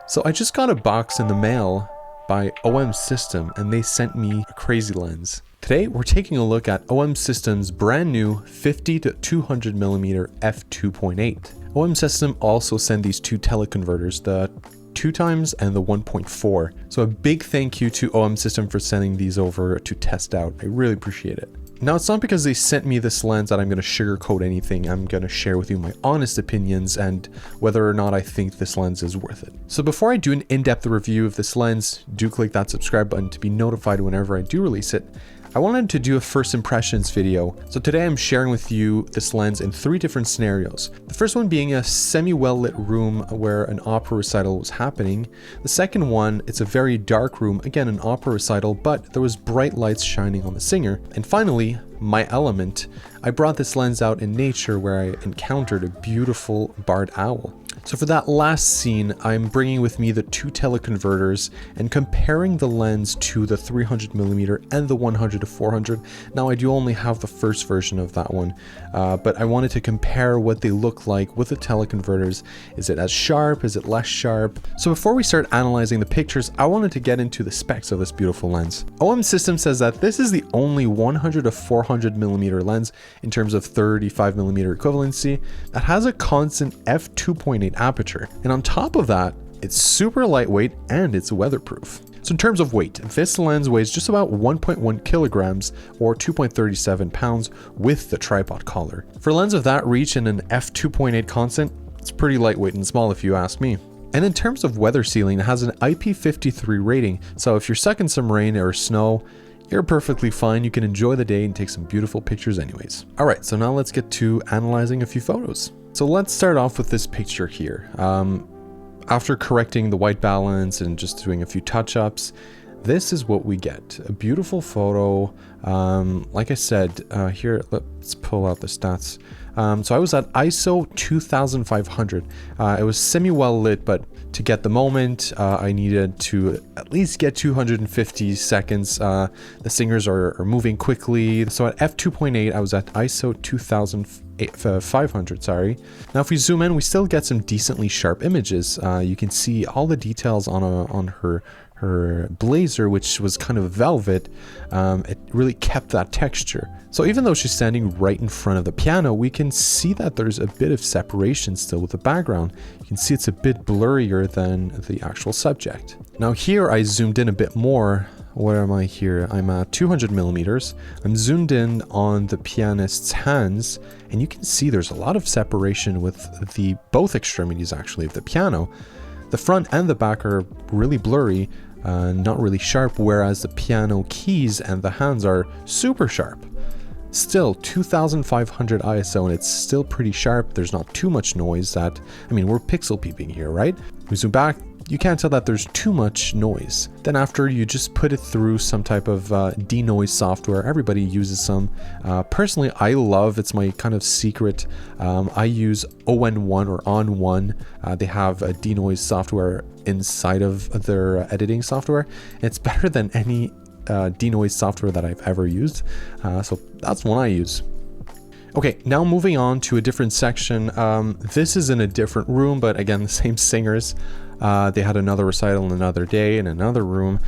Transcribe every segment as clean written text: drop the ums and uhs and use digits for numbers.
So I just got a box in the mail by OM System and they sent me a crazy lens. Today we're taking a look at OM System's brand new 50 to 200mm f2.8. OM System also sent these two teleconverters, the 2x and the 1.4. So a big thank you to OM System for sending these over to test out. I really appreciate it. Now, it's not because they sent me this lens that I'm going to sugarcoat anything. I'm going to share with you my honest opinions and whether or not I think this lens is worth it. So before I do an in-depth review of this lens, do click that subscribe button to be notified whenever I do release it. I wanted to do a first impressions video. So today I'm sharing with you this lens in 3 different scenarios. The first one being a semi-well lit room where an opera recital was happening. The second one, it's a very dark room, again an opera recital, but there was bright lights shining on the singer. And finally, my element, I brought this lens out in nature where I encountered a beautiful barred owl. So for that last scene, I'm bringing with me the 2 teleconverters and comparing the lens to the 300mm and the 100 to 400. Now I do only have the first version of that one, but I wanted to compare what they look like with the teleconverters. Is it as sharp? Is it less sharp? So before we start analyzing the pictures, I wanted to get into the specs of this beautiful lens. OM System says that this is the only 100 to 400mm lens in terms of 35mm equivalency that has a constant f2.8 aperture, and on top of that, it's super lightweight and it's weatherproof. So in terms of weight, this lens weighs just about 1.1 kilograms or 2.37 pounds with the tripod collar. For a lens of that reach and an f2.8 constant, it's pretty lightweight and small if you ask me. And in terms of weather sealing, it has an IP53 rating, so if you're stuck in some rain or snow, you're perfectly fine. You can enjoy the day and take some beautiful pictures anyways. All right, so now let's get to analyzing a few photos. So let's start off with this picture here. After correcting the white balance and just doing a few touch-ups, this is what we get. A beautiful photo. Like I said, here, let's pull out the stats. So I was at ISO 2500. It was semi-well lit, but to get the moment, I needed to at least get 250 seconds. The singers are moving quickly. So at f2.8, I was at ISO 2500, sorry. Now if we zoom in, we still get some decently sharp images. You can see all the details on her blazer, which was kind of velvet. It really kept that texture. So even though she's standing right in front of the piano, we can see that there's a bit of separation still with the background. You can see it's a bit blurrier than the actual subject. Now here I zoomed in a bit more. Where am I here? I'm at 200mm. I'm zoomed in on the pianist's hands, and you can see there's a lot of separation with the both extremities actually of the piano. The front and the back are really blurry, not really sharp, whereas the piano keys and the hands are super sharp. Still 2500 ISO, and it's still pretty sharp. There's not too much noise we're pixel peeping here, right? We zoom back, you can't tell that there's too much noise. Then after, you just put it through some type of denoise software. Everybody uses some. Personally, I love, it's my kind of secret. I use ON1 or ON1. They have a denoise software inside of their editing software. It's better than any denoise software that I've ever used. So that's one I use. Okay, now moving on to a different section. This is in a different room, but again, the same singers. They had another recital on another day in another room,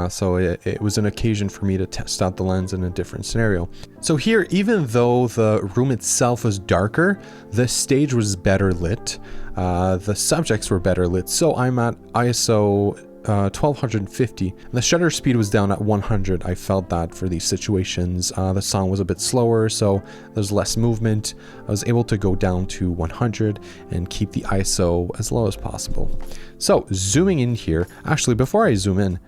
so it was an occasion for me to test out the lens in a different scenario. So here, even though the room itself was darker, the stage was better lit, the subjects were better lit, so I'm at ISO 1250. The shutter speed was down at 100. I felt that for these situations. The song was a bit slower, so there's less movement. I was able to go down to 100 and keep the ISO as low as possible. So zooming in here, actually before I zoom in,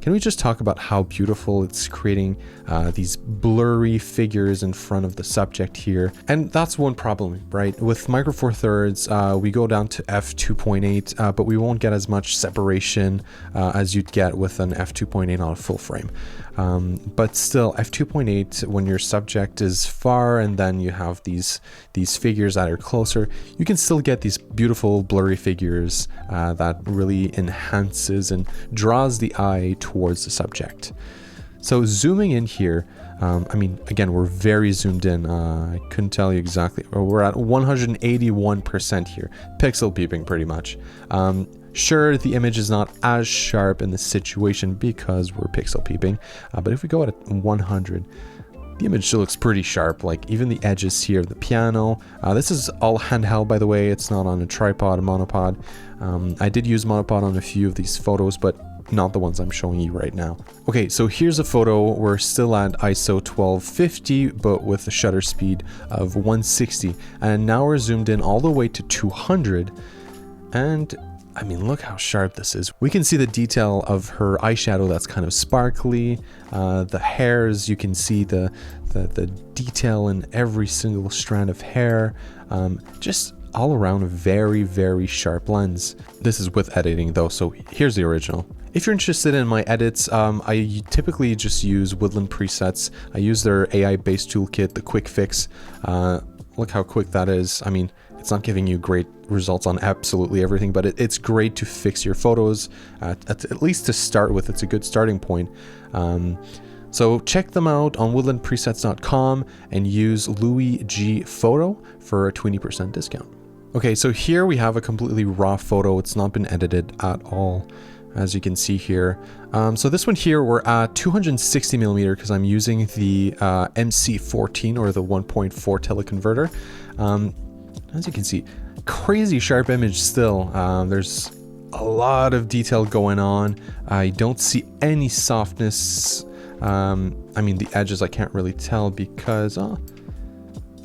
can we just talk about how beautiful it's creating these blurry figures in front of the subject here? And that's one problem, right? With Micro Four Thirds, we go down to f2.8, but we won't get as much separation as you'd get with an f2.8 on a full frame. But still, f2.8, when your subject is far and then you have these figures that are closer, you can still get these beautiful blurry figures that really enhances and draws the eye towards the subject. So zooming in here, again, we're very zoomed in. I couldn't tell you exactly. We're at 181% here, pixel peeping pretty much. Sure, the image is not as sharp in this situation because we're pixel peeping, but if we go at 100, the image still looks pretty sharp. Like even the edges here of the piano. This is all handheld, by the way. It's not on a tripod, a monopod. I did use monopod on a few of these photos, but not the ones I'm showing you right now. Okay, so here's a photo. We're still at ISO 1250, but with a shutter speed of 160. And now we're zoomed in all the way to 200. And I mean, look how sharp this is. We can see the detail of her eyeshadow that's kind of sparkly. The hairs, you can see the detail in every single strand of hair. Just all around a very, very sharp lens. This is with editing though, so here's the original. If you're interested in my edits, I typically just use Woodland presets. I use their AI-based toolkit, the Quick Fix. Look how quick that is. I mean, it's not giving you great results on absolutely everything, but it's great to fix your photos, at least to start with. It's a good starting point. So check them out on woodlandpresets.com and use Louis G Photo for a 20% discount. Okay, so here we have a completely raw photo. It's not been edited at all, as you can see here. So this one here, we're at 260 millimeter because I'm using the MC14 or the 1.4 teleconverter. As you can see, crazy sharp image still. There's a lot of detail going on. I don't see any softness. I mean, the edges I can't really tell because,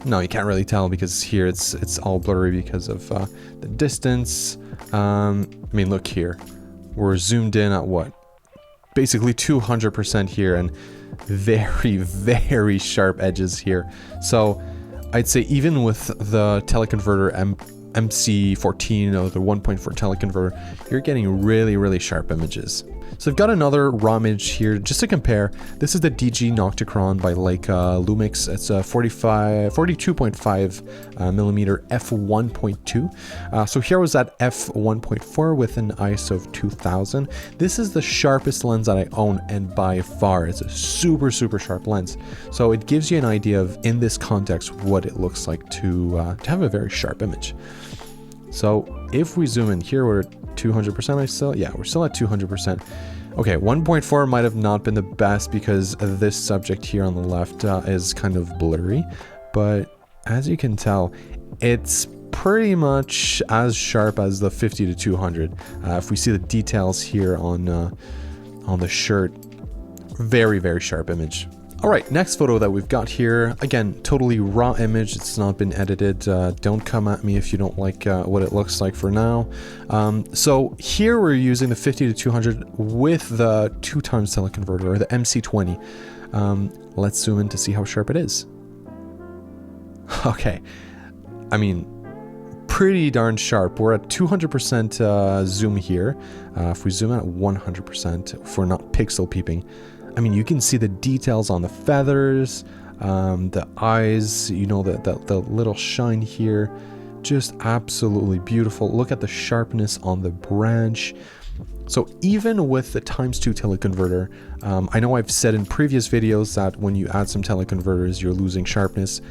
no, you can't really tell because here it's all blurry because of the distance. I mean, look here. We're zoomed in at what? Basically 200% here and very, very sharp edges here. So I'd say even with the teleconverter MC14 or the 1.4 teleconverter, you're getting really, really sharp images. So I've got another raw image here just to compare. This is the DG Nocticron by Leica Lumix. It's a 42.5 millimeter f1.2. So here was at f1.4 with an ISO of 2000. This is the sharpest lens that I own, and by far it's a super, super sharp lens. So it gives you an idea of, in this context, what it looks like to have a very sharp image. So if we zoom in here, we're at 200%. We're still at 200%. Okay, 1.4 might have not been the best because this subject here on the left is kind of blurry, but as you can tell, it's pretty much as sharp as the 50 to 200. If we see the details here on the shirt, very, very sharp image. All right, next photo that we've got here, again, totally raw image. It's not been edited. Don't come at me if you don't like what it looks like for now. So here we're using the 50 to 200 with the 2x teleconverter, or the MC20. Let's zoom in to see how sharp it is. Okay, I mean, pretty darn sharp. We're at 200% zoom here. If we zoom out at 100%, if we're not pixel peeping, I mean, you can see the details on the feathers, the eyes, you know, the little shine here, just absolutely beautiful. Look at the sharpness on the branch. So even with the ×2 teleconverter, I know I've said in previous videos that when you add some teleconverters, you're losing sharpness.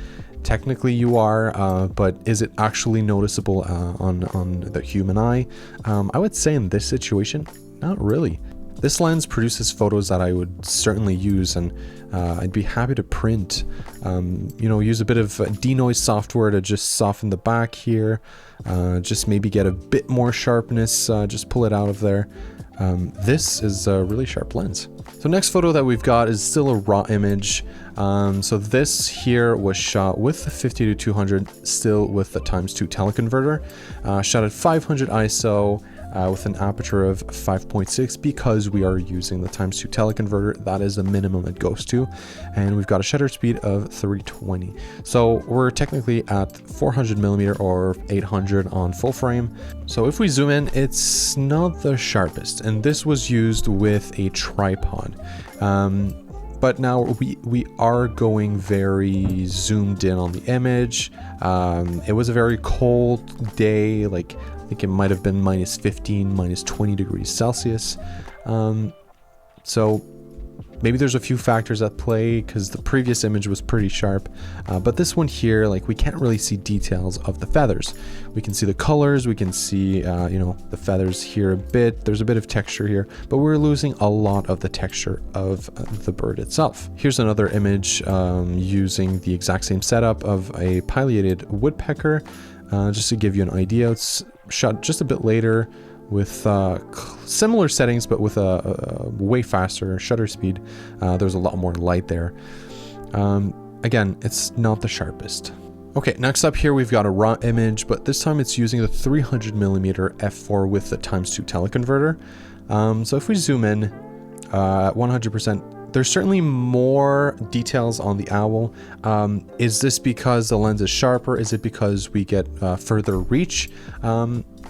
Technically you are, but is it actually noticeable on the human eye? I would say in this situation, not really. This lens produces photos that I would certainly use, and I'd be happy to print. You know, use a bit of denoise software to just soften the back here, just maybe get a bit more sharpness, just pull it out of there. This is a really sharp lens. So next photo that we've got is still a raw image. So this here was shot with the 50 to 200, still with the ×2 teleconverter, shot at 500 ISO, with an aperture of 5.6 because we are using the ×2 teleconverter. That is the minimum it goes to, and we've got a shutter speed of 320. So we're technically at 400 millimeter or 800 on full frame. So if we zoom in, it's not the sharpest, and this was used with a tripod. But now we are going very zoomed in on the image. It was a very cold day, like I think it might have been -15, -20 degrees Celsius. So Maybe there's a few factors at play because the previous image was pretty sharp, but this one here, like, we can't really see details of the feathers. We can see the colors, we can see, you know, the feathers here a bit. There's a bit of texture here, but we're losing a lot of the texture of the bird itself. Here's another image using the exact same setup of a pileated woodpecker, just to give you an idea. It's shot just a bit later with similar settings, but with a way faster shutter speed. There's a lot more light there. Again, it's not the sharpest. Okay, next up here we've got a raw image, but this time it's using the 300mm f4 with the ×2 teleconverter. So if we zoom in 100%, there's certainly more details on the owl. Is this because the lens is sharper? Is it because we get further reach?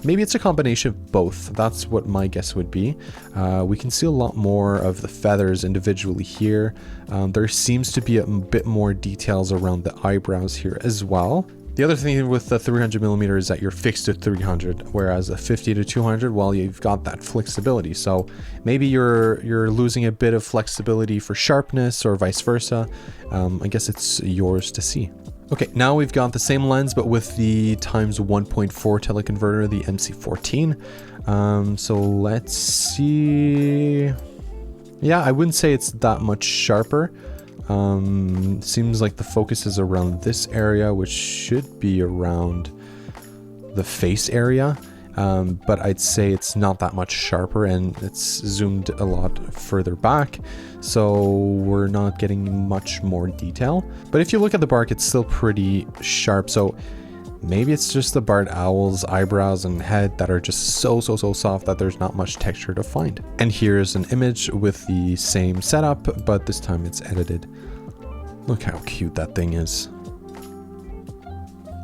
Maybe it's a combination of both. That's what my guess would be. We can see a lot more of the feathers individually here. There seems to be a bit more details around the eyebrows here as well. The other thing with the 300mm is that you're fixed to 300, whereas a 50 to 200, well, you've got that flexibility. So maybe you're losing a bit of flexibility for sharpness or vice versa. I guess it's yours to see. Okay, now we've got the same lens, but with the ×1.4 teleconverter, the MC14. So let's see. Yeah, I wouldn't say it's that much sharper. Seems like the focus is around this area, which should be around the face area. But I'd say it's not that much sharper, and it's zoomed a lot further back, so we're not getting much more detail. But if you look at the bark, it's still pretty sharp, so maybe it's just the barred owl's eyebrows and head that are just so soft that there's not much texture to find. And here's an image with the same setup, but this time it's edited. Look how cute that thing is.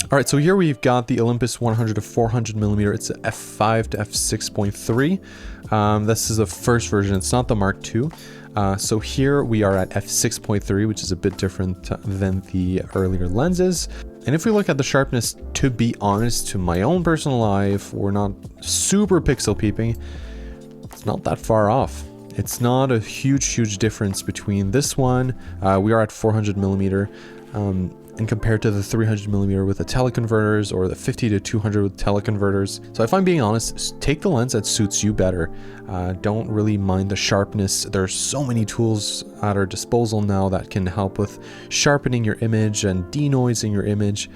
All right, so here we've got the Olympus 100 to 400mm. It's a f5 to f6.3. This is the first version. It's not the Mark II. So here we are at f6.3, which is a bit different than the earlier lenses. And if we look at the sharpness, to be honest, to my own personal eye, if we're not super pixel peeping, it's not that far off. It's not a huge difference between this one. We are at 400mm. And compared to the 300mm with the teleconverters or the 50 to 200 with teleconverters. So if I'm being honest, take the lens that suits you better. Don't really mind the sharpness. There's so many tools at our disposal now that can help with sharpening your image and denoising your image.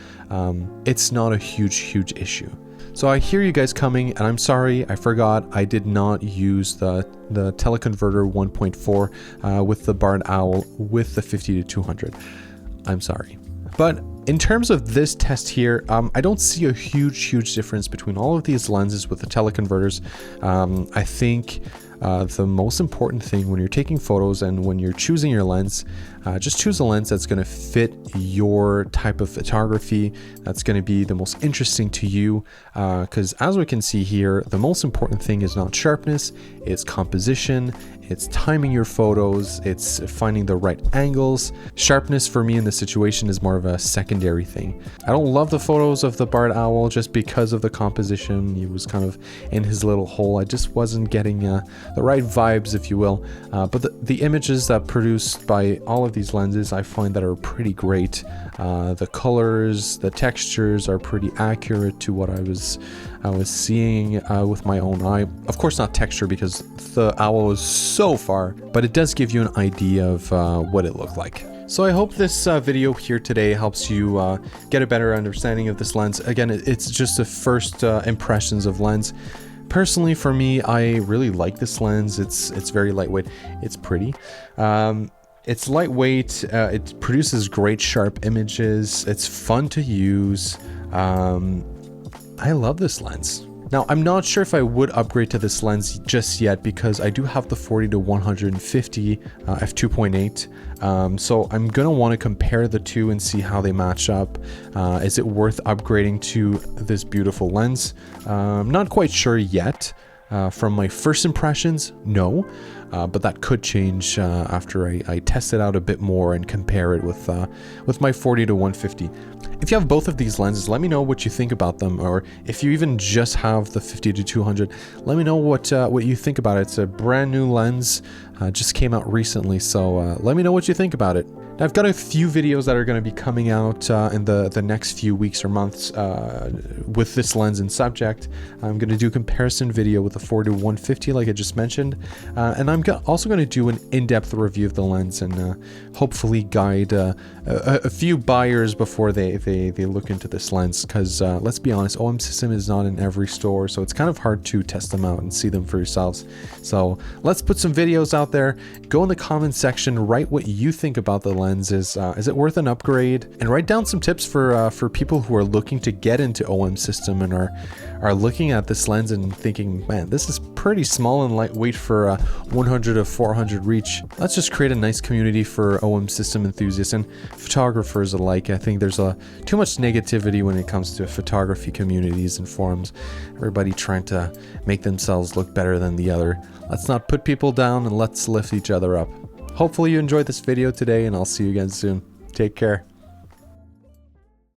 It's not a huge issue. So I hear you guys coming, and I'm sorry, I forgot. I did not use the teleconverter 1.4 with the barred owl with the 50 to 200. I'm sorry. But in terms of this test here, I don't see a huge difference between all of these lenses with the teleconverters. I think the most important thing when you're taking photos and when you're choosing your lens, just choose a lens that's going to fit your type of photography, that's going to be the most interesting to you, because as we can see here, the most important thing is not sharpness, it's composition, it's timing your photos, it's finding the right angles. Sharpness for me in this situation is more of a secondary thing. I don't love the photos of the barred owl just because of the composition. He was kind of in his little hole. I just wasn't getting the right vibes, if you will. But the images that produced by all of these lenses, I find that are pretty great. The colors, the textures are pretty accurate to what I was seeing with my own eye. Of course not texture because the owl is so far, but it does give you an idea of what it looked like. So I hope this video here today helps you get a better understanding of this lens. Again, it's just the first impressions of lens. Personally, for me, I really like this lens. It's very lightweight. It's pretty. It's lightweight. It produces great sharp images. It's fun to use. I love this lens. Now, I'm not sure if I would upgrade to this lens just yet because I do have the 40 to 150 f2.8. So I'm gonna want to compare the two and see how they match up. Is it worth upgrading to this beautiful lens? Not quite sure yet. From my first impressions, no, but that could change after I test it out a bit more and compare it with my 40 to 150. If you have both of these lenses, let me know what you think about them, or if you even just have the 50 to 200, let me know what you think about it. It's a brand new lens, just came out recently, so let me know what you think about it. Now, I've got a few videos that are going to be coming out in the next few weeks or months with this lens and subject. I'm going to do a comparison video with the 40 to 150 like I just mentioned, and I'm also going to do an in-depth review of the lens and hopefully guide a few buyers before they look into this lens, because let's be honest, OM System is not in every store, so it's kind of hard to test them out and see them for yourselves. So let's put some videos out there. Go in the comment section, write what you think about the lens. Is it worth an upgrade? And write down some tips for people who are looking to get into OM System and are looking at this lens and thinking, man, this is pretty small and lightweight for 100 to 400 reach. Let's just create a nice community for OM System enthusiasts and photographers alike. I think there's too much negativity when it comes to photography communities and forums. Everybody trying to make themselves look better than the other. Let's not put people down, and let's lift each other up. Hopefully you enjoyed this video today, and I'll see you again soon. Take care.